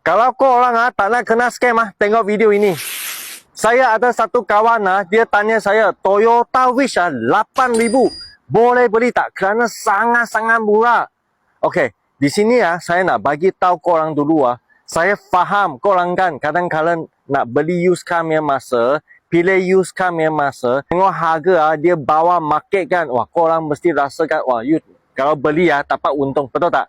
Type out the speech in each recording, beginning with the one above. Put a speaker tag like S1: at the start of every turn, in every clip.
S1: Kalau korang tak nak kena scam tengok video ini. Saya ada satu kawan dia tanya saya, Toyota Wish 8,000 boleh beli tak? Kerana sangat-sangat murah. Okey, di sini saya nak bagi tahu korang dulu saya faham korang kan kadang-kadang nak beli used car punya masa, pilih used car punya masa, tengok harga dia bawa market kan, wah korang mesti rasakan, wah you kalau beli dapat untung, betul tak?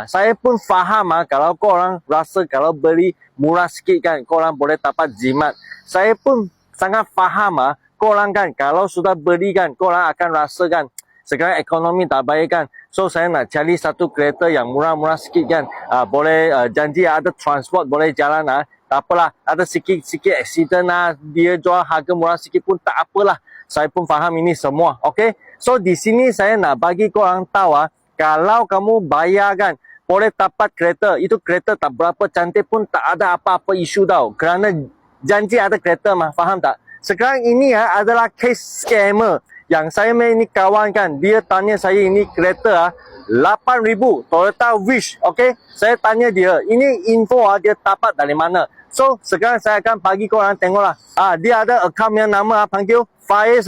S1: Saya pun faham kalau korang rasa kalau beli murah sikit kan, korang boleh dapat jimat. Saya pun sangat faham korang kan kalau sudah beli kan, korang akan rasakan sekarang ekonomi tak baik kan. So saya nak cari satu kereta yang murah-murah sikit kan. Boleh janji ada transport boleh jalan tak apalah. Ada sikit-sikit accident dia jual harga murah sikit pun tak apalah. Saya pun faham ini semua. Okay. So di sini saya nak bagi korang tahu kalau kamu bayar kan boleh dapat kereta. Itu kereta tak berapa cantik pun tak ada apa-apa isu tau. Kerana janji ada kereta faham tak? Sekarang ini adalah case scammer. Yang saya ini kawan kan, dia tanya saya ini kereta 8,000 Toyota Wish. Okay, saya tanya dia, ini info dia dapat dari mana? So sekarang saya akan bagi korang tengoklah. Dia ada account yang nama panggil Faiz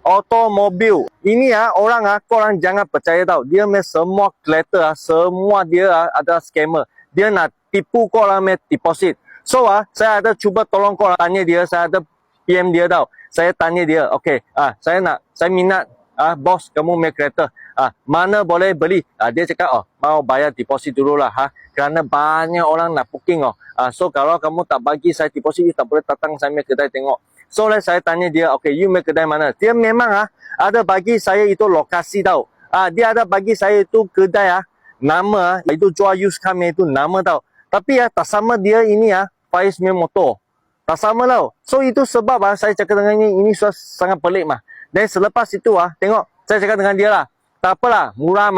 S1: Automobile. Ini orang korang jangan percaya tau. Dia semua kereta semua dia ada scammer. Dia nak tipu korang deposit. So saya ada cuba tolong korang tanya dia, saya ada PM dia tau. Saya tanya dia, okey, saya minat bos kamu punya kereta. Mana boleh beli? Dia cakap, mau bayar deposit dululah kerana banyak orang nak booking So kalau kamu tak bagi saya deposit, you tak boleh datang saya punya kedai tengok. So saya tanya dia, okey, you punya kedai mana? Dia memang ada bagi saya itu lokasi tau. Dia ada bagi saya itu kedai nama itu jual used car itu nama tau. Tapi tak sama dia ini Faiz punya motor. Tak sama tau. So itu sebab saya cakap dengan ini sudah sangat pelik Dan selepas itu tengok saya cakap dengan dia lah. Tak apalah, murah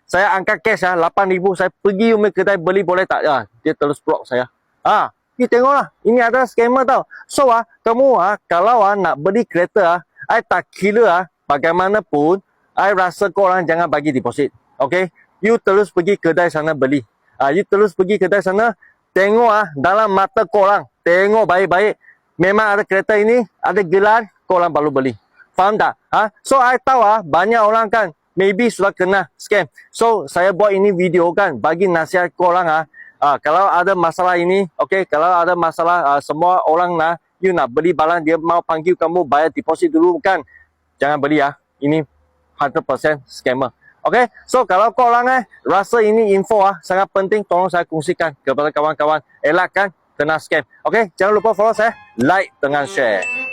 S1: Saya angkat cash 8,000, saya pergi kedai beli boleh tak? Dia terus block saya. You tengoklah, ini ada scammer tau. So kamu kalau nak beli kereta I tak kira bagaimanapun, I rasa korang jangan bagi deposit. Okay? You terus pergi kedai sana beli. You terus pergi kedai sana, tengok dalam mata korang. Tengok baik-baik. Memang ada kereta ini, ada gelar, korang baru beli. Faham tak? So, I tahu banyak orang kan, maybe sudah kena scam. So, saya buat ini video kan, bagi nasihat korang kalau ada masalah ini, okay, kalau ada masalah, semua orang you nak beli barang, dia mau panggil kamu bayar deposit dulu kan. Jangan beli Ini 100% scammer. Okay, so kalau korang rasa ini info sangat penting, tolong saya kongsikan kepada kawan-kawan. Elakkan kena scam. Okay, jangan lupa follow saya, like dengan share.